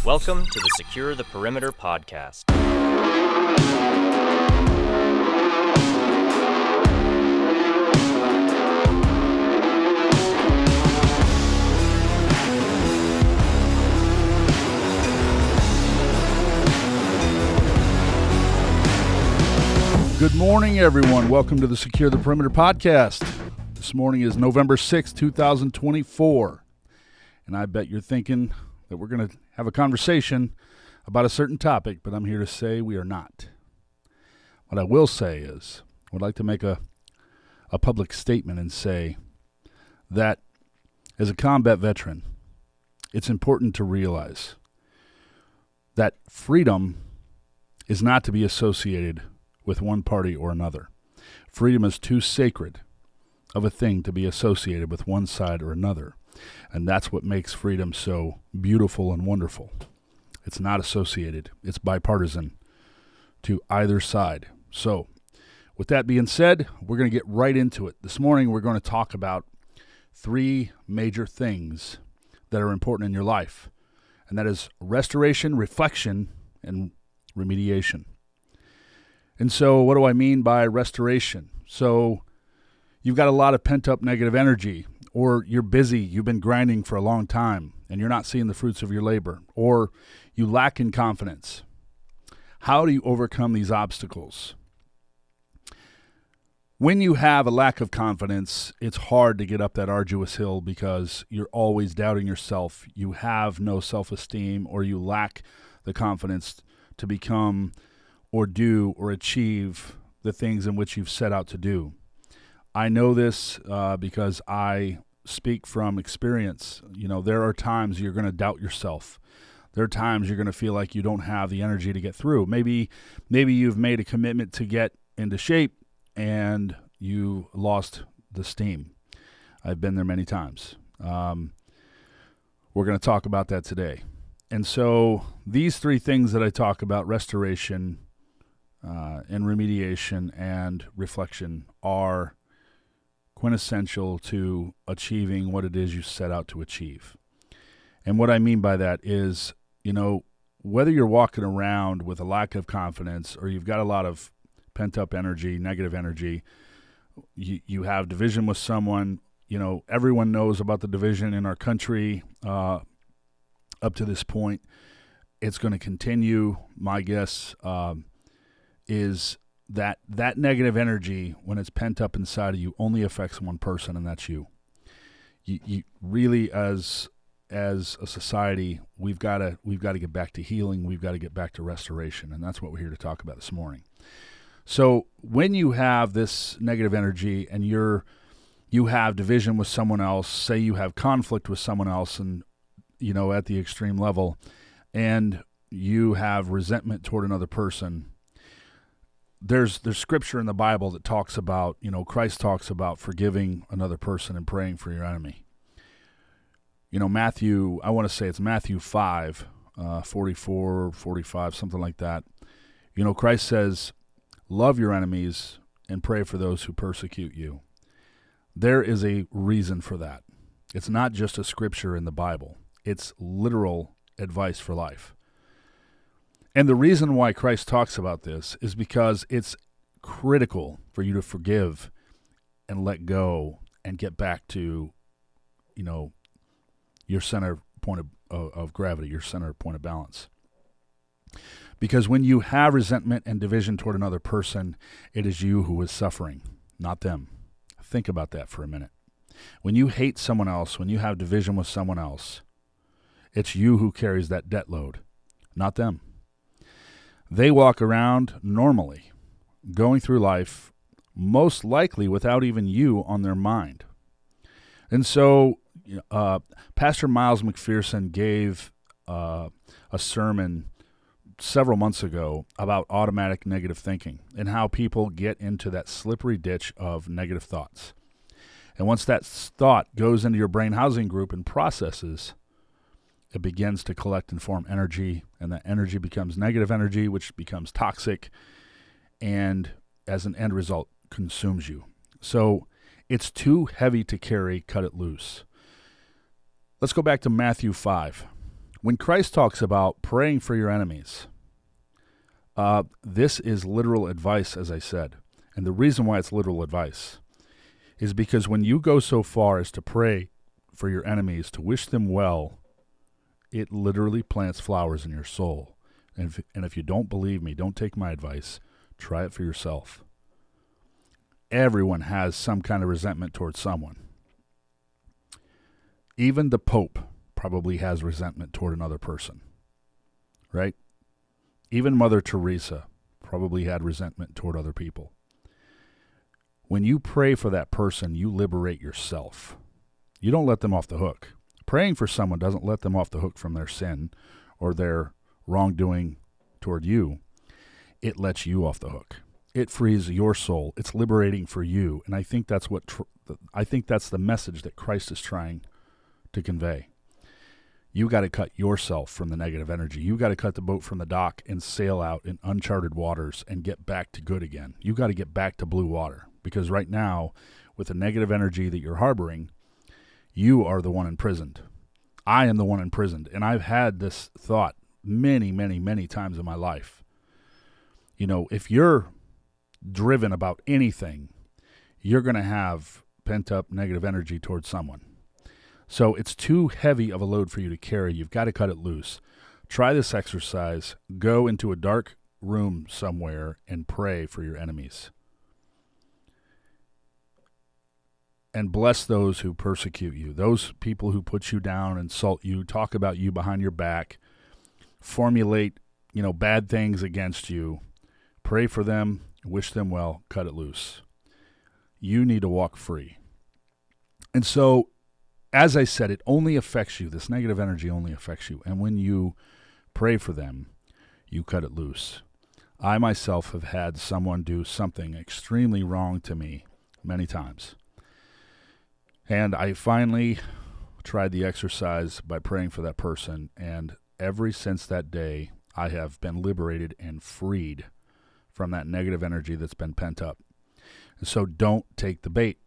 Welcome to the Secure the Perimeter podcast. Good morning, everyone. Welcome to the Secure the Perimeter podcast. This morning is November 6th, 2024. And I bet you're thinking that we're going to have a conversation about a certain topic, but I'm here to say we are not. What I will say is, I would like to make a public statement and say that as a combat veteran, it's important to realize that freedom is not to be associated with one party or another. Freedom is too sacred of a thing to be associated with one side or another. And that's what makes freedom so beautiful and wonderful. It's not associated. It's bipartisan to either side. So, with that being said, we're going to get right into it. This morning, we're going to talk about three major things that are important in your life. And that is restoration, reflection, and remediation. And so, what do I mean by restoration? So, you've got a lot of pent-up negative energy, or you're busy, you've been grinding for a long time, and you're not seeing the fruits of your labor, or you lack in confidence. How do you overcome these obstacles? When you have a lack of confidence, it's hard to get up that arduous hill because you're always doubting yourself. You have no self-esteem, or you lack the confidence to become or do or achieve the things in which you've set out to do. I know this because I speak from experience. You know, there are times you're going to doubt yourself. There are times you're going to feel like you don't have the energy to get through. Maybe you've made a commitment to get into shape and you lost the steam. I've been there many times. We're going to talk about that today. And so these three things that I talk about, restoration and remediation and reflection, are quintessential to achieving what it is you set out to achieve. And what I mean by that is, you know, whether you're walking around with a lack of confidence or you've got a lot of pent-up energy, negative energy, you have division with someone, you know, everyone knows about the division in our country up to this point. It's going to continue. My guess is that negative energy, when it's pent up inside of you, only affects one person, and that's you. You really, as a society, we've got to get back to healing. We've got to get back to restoration, and that's what we're here to talk about this morning. So when you have this negative energy and you have division with someone else, say you have conflict with someone else, and you know, at the extreme level, and you have resentment toward another person, there's scripture in the Bible that talks about, you know, Christ talks about forgiving another person and praying for your enemy. You know, I want to say it's Matthew 5, 44, 45, something like that. You know, Christ says, love your enemies and pray for those who persecute you. There is a reason for that. It's not just a scripture in the Bible. It's literal advice for life. And the reason why Christ talks about this is because it's critical for you to forgive and let go and get back to, you know, your center point of gravity, your center point of balance. Because when you have resentment and division toward another person, it is you who is suffering, not them. Think about that for a minute. When you hate someone else, when you have division with someone else, it's you who carries that debt load, not them. They walk around normally, going through life, most likely without even you on their mind. And so Pastor Miles McPherson gave a sermon several months ago about automatic negative thinking and how people get into that slippery ditch of negative thoughts. And once that thought goes into your brain housing group and processes, it begins to collect and form energy, and that energy becomes negative energy, which becomes toxic, and as an end result, consumes you. So it's too heavy to carry, cut it loose. Let's go back to Matthew 5. When Christ talks about praying for your enemies, this is literal advice, as I said. And the reason why it's literal advice is because when you go so far as to pray for your enemies, to wish them well, it literally plants flowers in your soul. And if you don't believe me, don't take my advice. Try it for yourself. Everyone has some kind of resentment towards someone. Even the Pope probably has resentment toward another person, right? Even Mother Teresa probably had resentment toward other people. When you pray for that person, you liberate yourself. You don't let them off the hook. Praying for someone doesn't let them off the hook from their sin or their wrongdoing toward you. It lets you off the hook. It frees your soul. It's liberating for you. And I think that's that's the message that Christ is trying to convey. You got to cut yourself from the negative energy. You got to cut the boat from the dock and sail out in uncharted waters and get back to good again. You got to get back to blue water. Because right now, with the negative energy that you're harboring, you are the one imprisoned. I am the one imprisoned. And I've had this thought many, many, many times in my life. You know, if you're driven about anything, you're going to have pent-up negative energy towards someone. So it's too heavy of a load for you to carry. You've got to cut it loose. Try this exercise. Go into a dark room somewhere and pray for your enemies. And bless those who persecute you, those people who put you down, insult you, talk about you behind your back, formulate, bad things against you. Pray for them, wish them well, cut it loose. You need to walk free. And so, as I said, it only affects you. This negative energy only affects you. And when you pray for them, you cut it loose. I myself have had someone do something extremely wrong to me many times. And I finally tried the exercise by praying for that person. And ever since that day, I have been liberated and freed from that negative energy that's been pent up. So don't take the bait.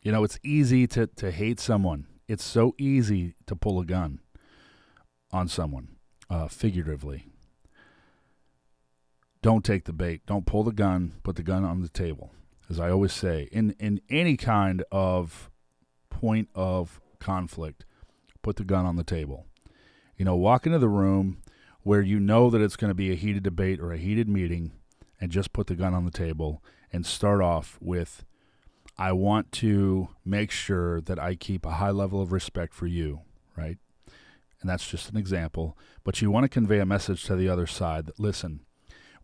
It's easy to hate someone. It's so easy to pull a gun on someone, figuratively. Don't take the bait. Don't pull the gun. Put the gun on the table. As I always say, in any kind of point of conflict, put the gun on the table. Walk into the room where you know that it's going to be a heated debate or a heated meeting, and just put the gun on the table and start off with, I want to make sure that I keep a high level of respect for you, right? And that's just an example. But you want to convey a message to the other side that, listen,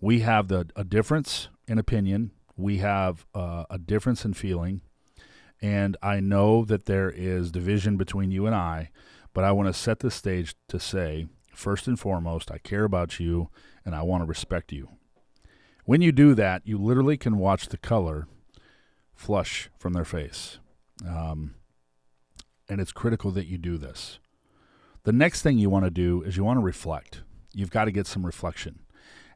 we have a difference in opinion. We have a difference in feeling. And I know that there is division between you and I, but I want to set the stage to say, first and foremost, I care about you and I want to respect you. When you do that, you literally can watch the color flush from their face. And it's critical that you do this. The next thing you want to do is you want to reflect. You've got to get some reflection.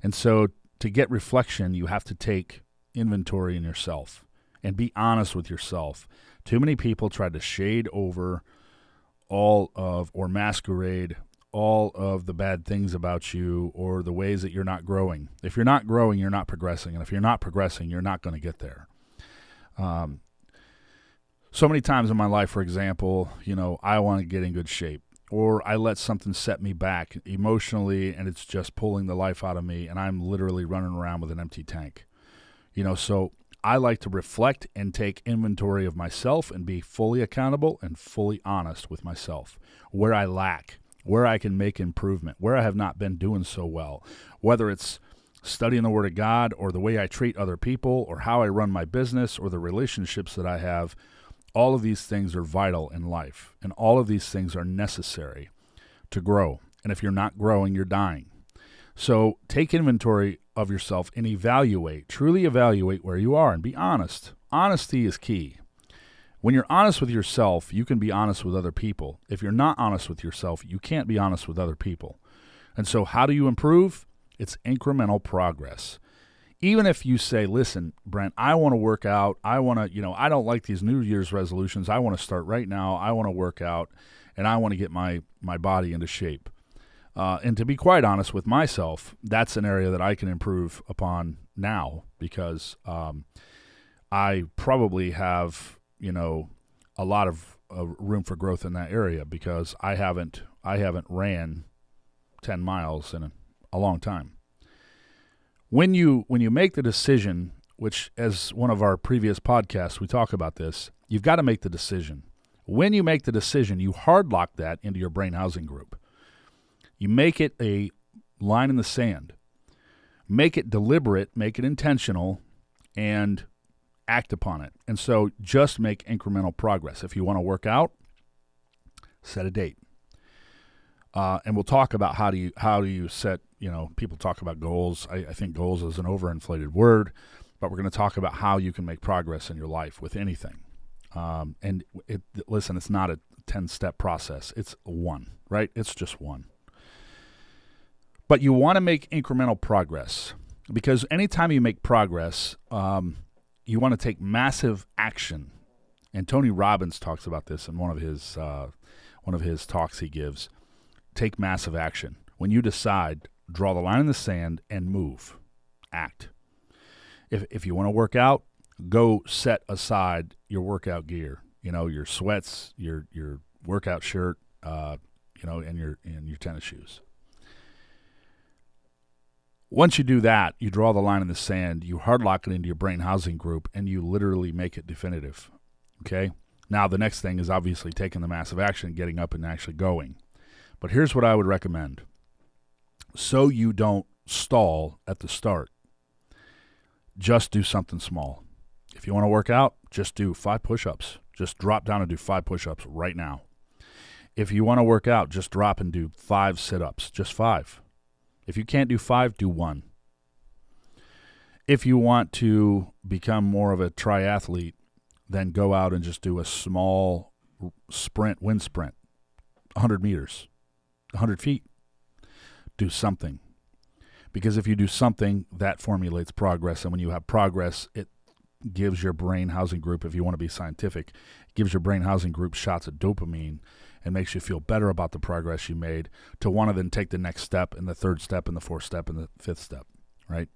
And so to get reflection, you have to take inventory in yourself and be honest with yourself. Too many people try to shade over or masquerade all of the bad things about you or the ways that you're not growing. If you're not growing, you're not progressing. And if you're not progressing, you're not going to get there. So many times in my life, for example, I want to get in good shape, or I let something set me back emotionally and it's just pulling the life out of me and I'm literally running around with an empty tank. So I like to reflect and take inventory of myself and be fully accountable and fully honest with myself, where I lack, where I can make improvement, where I have not been doing so well, whether it's studying the Word of God or the way I treat other people or how I run my business or the relationships that I have. All of these things are vital in life, and all of these things are necessary to grow. And if you're not growing, you're dying. So take inventory of yourself and truly evaluate where you are and be honest. Honesty is key. When you're honest with yourself, you can be honest with other people. If you're not honest with yourself, you can't be honest with other people. And so how do you improve? It's incremental progress. Even if you say, listen, Brent, I want to work out. I want to, I don't like these New Year's resolutions. I want to start right now. I want to work out and I want to get my body into shape. And to be quite honest with myself, that's an area that I can improve upon now because I probably have, a lot of room for growth in that area because I haven't ran 10 miles in a long time. When you make the decision, which as one of our previous podcasts we talk about this, you've got to make the decision. When you make the decision, you hard lock that into your brain housing group. You make it a line in the sand. Make it deliberate, make it intentional, and act upon it. And so just make incremental progress. If you want to work out, set a date. And we'll talk about how do you set, people talk about goals. I think goals is an overinflated word, but we're going to talk about how you can make progress in your life with anything. Listen, it's not a 10-step process. It's one, right? It's just one. But you want to make incremental progress because anytime you make progress, you want to take massive action. And Tony Robbins talks about this in one of his talks he gives. Take massive action. When you decide, draw the line in the sand and move. Act. If you want to work out, go set aside your workout gear. Your sweats, your workout shirt, and your tennis shoes. Once you do that, you draw the line in the sand, you hard lock it into your brain housing group, and you literally make it definitive. Okay? Now, the next thing is obviously taking the massive action, getting up and actually going. But here's what I would recommend. So you don't stall at the start, just do something small. If you want to work out, just do 5 push-ups. Just drop down and do 5 push-ups right now. If you want to work out, just drop and do 5 sit-ups, just 5. If you can't do 5, do 1. If you want to become more of a triathlete, then go out and just do a small sprint, wind sprint, 100 meters, 100 feet. Do something. Because if you do something, that formulates progress. And when you have progress, it gives your brain housing group, if you want to be scientific, it gives your brain housing group shots of dopamine and makes you feel better about the progress you made to want to then take the next step and the third step and the fourth step and the fifth step, right?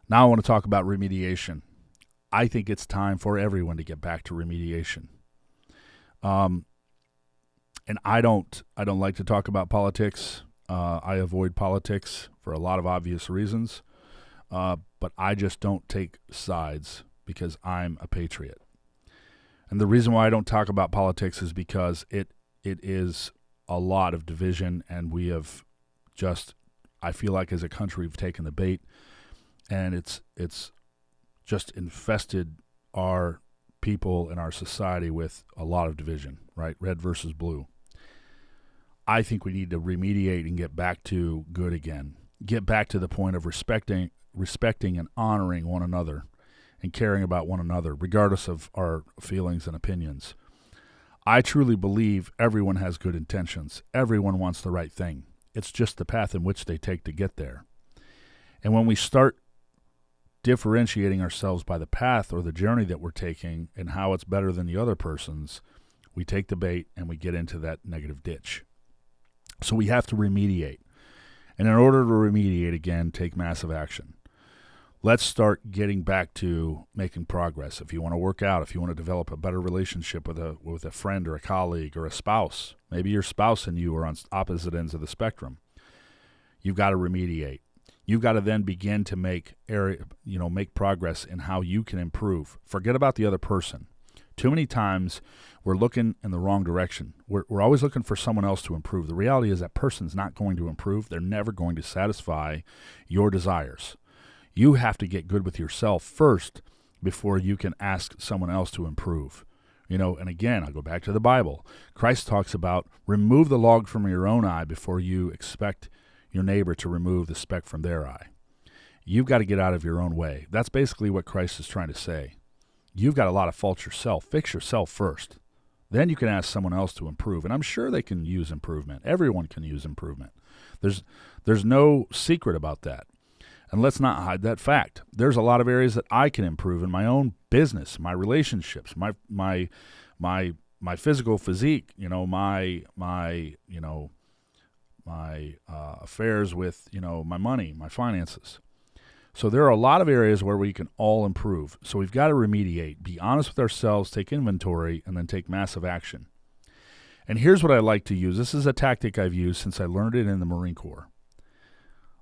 Now I want to talk about remediation. I think it's time for everyone to get back to remediation. And I don't like to talk about politics. I avoid politics for a lot of obvious reasons. But I just don't take sides because I'm a patriot. And the reason why I don't talk about politics is because it is a lot of division, and we have just, I feel like as a country, we've taken the bait, and it's just infested our people and our society with a lot of division, right? Red versus blue. I think we need to remediate and get back to good again. Get back to the point of respecting and honoring one another and caring about one another, regardless of our feelings and opinions. I truly believe everyone has good intentions. Everyone wants the right thing. It's just the path in which they take to get there. And when we start differentiating ourselves by the path or the journey that we're taking and how it's better than the other person's, we take the bait and we get into that negative ditch. So we have to remediate. And in order to remediate again, take massive action. Let's start getting back to making progress. If you want to work out, if you want to develop a better relationship with a friend or a colleague or a spouse, maybe your spouse and you are on opposite ends of the spectrum, you've got to remediate. You've got to then begin to make progress in how you can improve. Forget about the other person. Too many times we're looking in the wrong direction. We're always looking for someone else to improve. The reality is that person's not going to improve. They're never going to satisfy your desires. You have to get good with yourself first before you can ask someone else to improve. And again, I'll go back to the Bible. Christ talks about remove the log from your own eye before you expect your neighbor to remove the speck from their eye. You've got to get out of your own way. That's basically what Christ is trying to say. You've got a lot of faults yourself. Fix yourself first. Then you can ask someone else to improve. And I'm sure they can use improvement. Everyone can use improvement. There's no secret about that. And let's not hide that fact. There's a lot of areas that I can improve in my own business, my relationships, my physical physique, my affairs with, my money, my finances. So there are a lot of areas where we can all improve. So we've got to remediate, be honest with ourselves, take inventory, and then take massive action. And here's what I like to use. This is a tactic I've used since I learned it in the Marine Corps.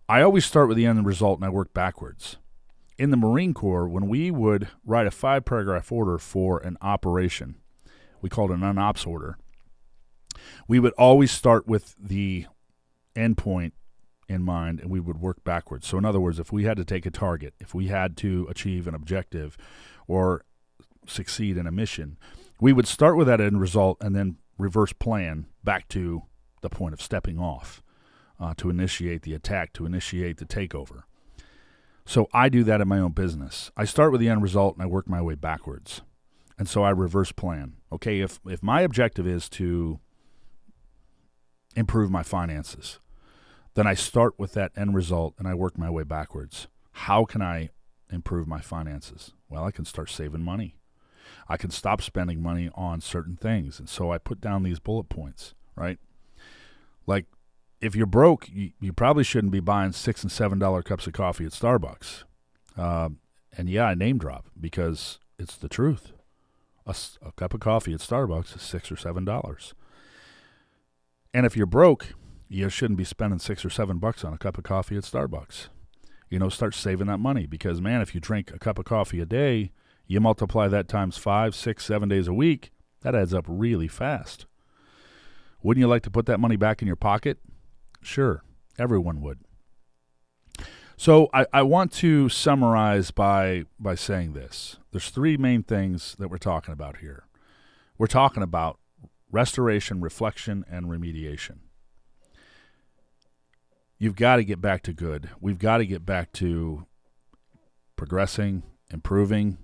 I always start with the end result and I work backwards. In the Marine Corps, when we would write a 5-paragraph order for an operation, we called it an unops order, we would always start with the end point in mind, and we would work backwards. So in other words, if we had to take a target, if we had to achieve an objective or succeed in a mission, we would start with that end result and then reverse plan back to the point of stepping off to initiate the attack, to initiate the takeover. So I do that in my own business. I start with the end result and I work my way backwards. And so I reverse plan. Okay, if my objective is to improve my finances, then I start with that end result and I work my way backwards. How can I improve my finances? Well, I can start saving money. I can stop spending money on certain things. And so I put down these bullet points, right? Like, if you're broke, you probably shouldn't be buying $6 and $7 cups of coffee at Starbucks. And yeah, I name drop because it's the truth. A cup of coffee at Starbucks is $6 or $7. And if you're broke, you shouldn't be spending $6 or $7 on a cup of coffee at Starbucks. Start saving that money because, man, if you drink a cup of coffee a day, you multiply that times 5, 6, 7 days a week, that adds up really fast. Wouldn't you like to put that money back in your pocket? Sure, everyone would. So I want to summarize by saying this. There's 3 main things that we're talking about here. We're talking about restoration, reflection, and remediation. You've got to get back to good. We've got to get back to progressing, improving,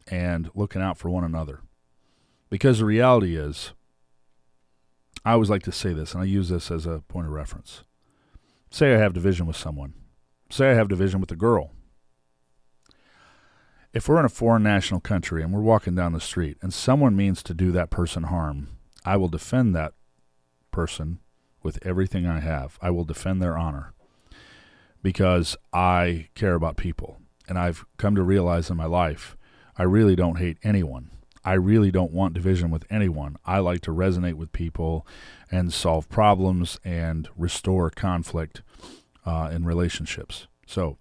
and looking out for one another. Because the reality is, I always like to say this, and I use this as a point of reference. Say I have division with someone. Say I have division with a girl. If we're in a foreign national country and we're walking down the street and someone means to do that person harm, I will defend that person with everything I have. I will defend their honor because I care about people. And I've come to realize in my life, I really don't hate anyone. I really don't want division with anyone. I like to resonate with people and solve problems and restore conflict in relationships. So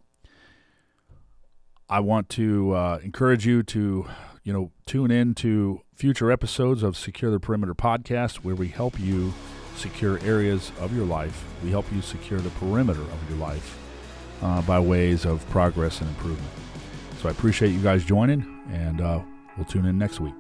I want to encourage you to, tune in to future episodes of Secure the Perimeter podcast, where we help you secure areas of your life. We help you secure the perimeter of your life by ways of progress and improvement. So I appreciate you guys joining, and we'll tune in next week.